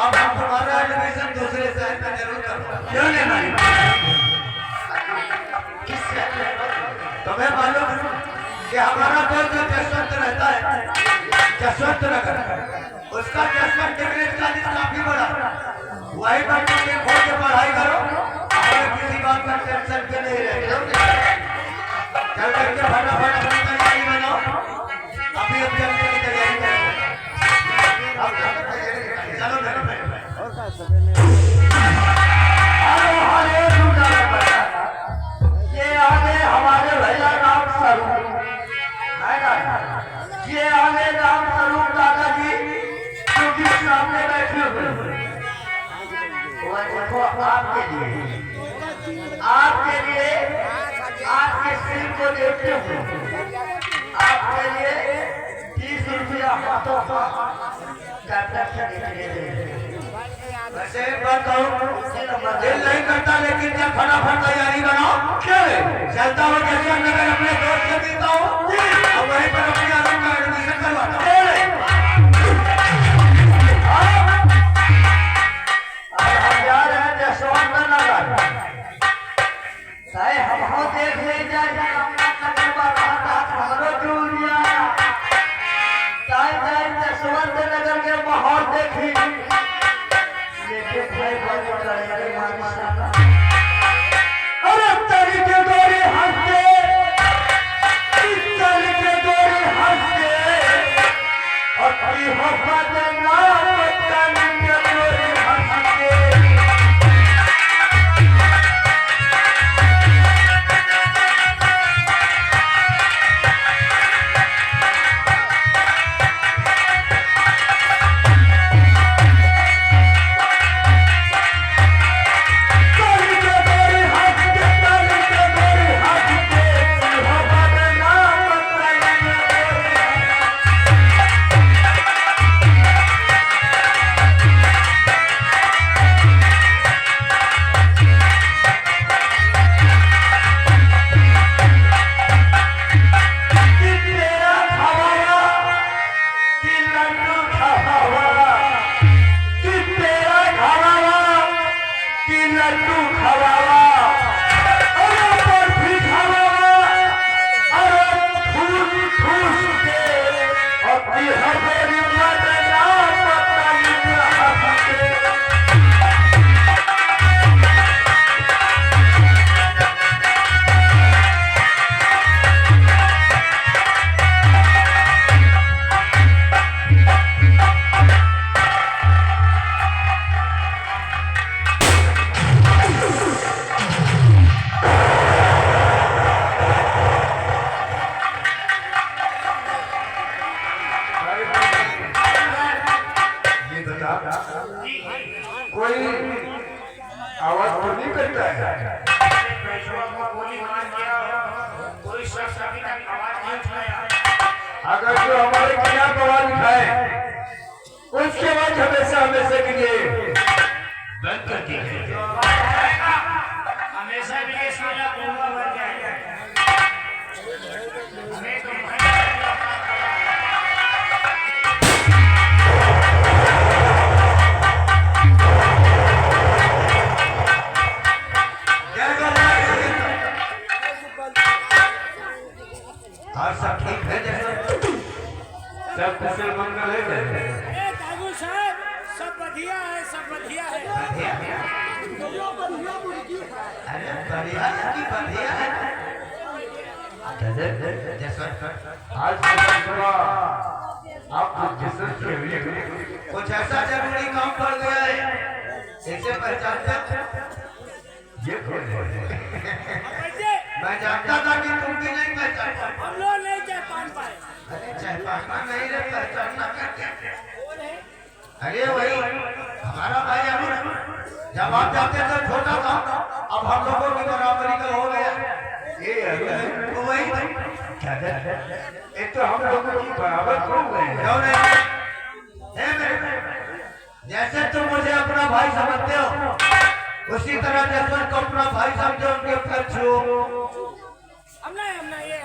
अब हम तुम्हारा एडमिशन दूसरे शहर में जरूर करूंगा। क्यों नहीं भाई? तुम्हें मालूम कि हमारा दोस्त जो जसवंत रहता है, जसवंत नगर, उसका जसवंत डिग्री कॉलेज काफी बड़ा, वही पर तुम खोल के पढ़ाई करो, हमें किसी बात का टेंशन के नहीं रहे। चल करके फटाफट अपनी तैयारी बनाओ, अभी हम चलने की तैयारी करें। चलो ये आगे हमारे भैया राम स्वरूप, ये आगे राम स्वरूप दादाजी जो कि सामने बैठे हुए, आपके लिए आपके सिर को देखते हुए आपके लिए 30 रुपया हाथों वैसे एक बात कहूँ, दिल नहीं करता, लेकिन जब फटाफट तैयारी बनाओ, चलता हुआ जैसे नगर अपने दोस्त से मिलता हूँ और वहीं पर अपनी आदमी का एडमिशन करवाता हूँ। हम जा रहे हैं जसवंत नगर, चाहे हम देख ले जाए जसवंत नगर के माहौल देखी, अरे तरीके दोरी हंसते, तरीके दोरी हंसते और कोई आवाज तो नहीं करता है। अगर जो हमारे खिलाफ आवाज उठाए उसके बाद हमेशा के लिए बंद कर दीजिए। हमेशा के लिए सब ठीक है, सब कुशल मंगल है। ठाकुर साहब सब बढ़िया है, सब बढ़िया है। अरे बढ़िया की बढ़िया है। आज सुबह आपको जसवंत के लिए कुछ ऐसा जरूरी काम पड़ गया है, इसे पहचानते ये कौन है? मैं जानता था कि तुम भी नहीं पहचान पाए। हम लोग नहीं पहचान पाए। अरे पहचानना नहीं रे, पहचानना करके। अरे वही हमारा भाई अरुण, जब आप जाते थे छोटा था, अब हम लोगों की बराबरी का हो गया। ये तो वही क्या एक तो हम लोगों की बराबर हो गए। क्यों नहीं? जैसे तुम मुझे अपना भाई समझते हो, उसी तरह जसवंत को अपना भाई समझो, उनके पक्ष हो। हमने ये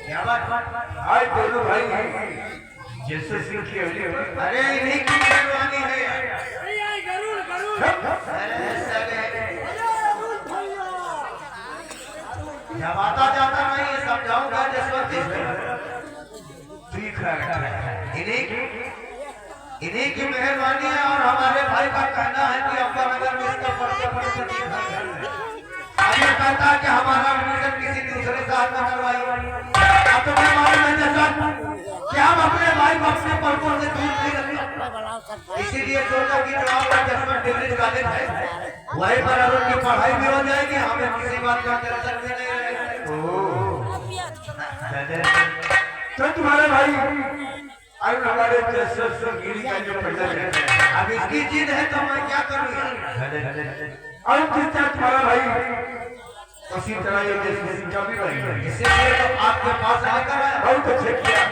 क्या बात आज दोनों भाई जैसे सिंह की हवली अरे इन्हीं की मेहरबानी है। अरे आई गरुड़ गरुड़ अरे साले जब आता जाता नहीं ये समझाऊंगा जसवंत ठीक है। इन्हीं की मेहरबानी है और हमारे भाई का कहना है कि अम्बानगर में इसका पढ़ते पढ़ते ठीक है। अब ये कहता है कि हमारा एडमिशन किसी दूसरे साल में करवाइए। अब तो मैं मालूम है जसवंत कि हम अपने भाई को अपने पलकों से दूर नहीं रखें, इसीलिए सोचा कि जो आपका जसवंत डिग्री कॉलेज है वहीं पर अगर उनकी पढ़ाई भी हो जाएगी, हमें किसी बात का टेंशन भी नहीं रहेगा। तो तुम्हारे भाई अरुण हमारे गिरी का जो पढ़ता है, अब इसकी जिद है तो मैं क्या करूँ यार। और जिस तरह तुम्हारा भाई उसी तरह ये देश का भी भाई है। इसीलिए तो आपके पास आकर आया। बहुत अच्छे किया।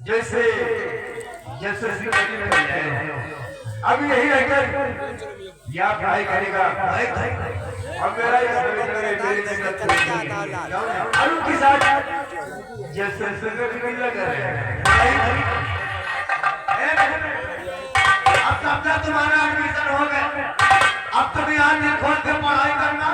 जैसे जैसे जिंदगी में है अभी यही रहकर या पढ़ाई करेगा और मेरा अरुण के साथ जैसे जिंदगी लगा अब तो अपना तुम्हारा एडमिशन हो गया, अब तुम यहाँ खोल के पढ़ाई करना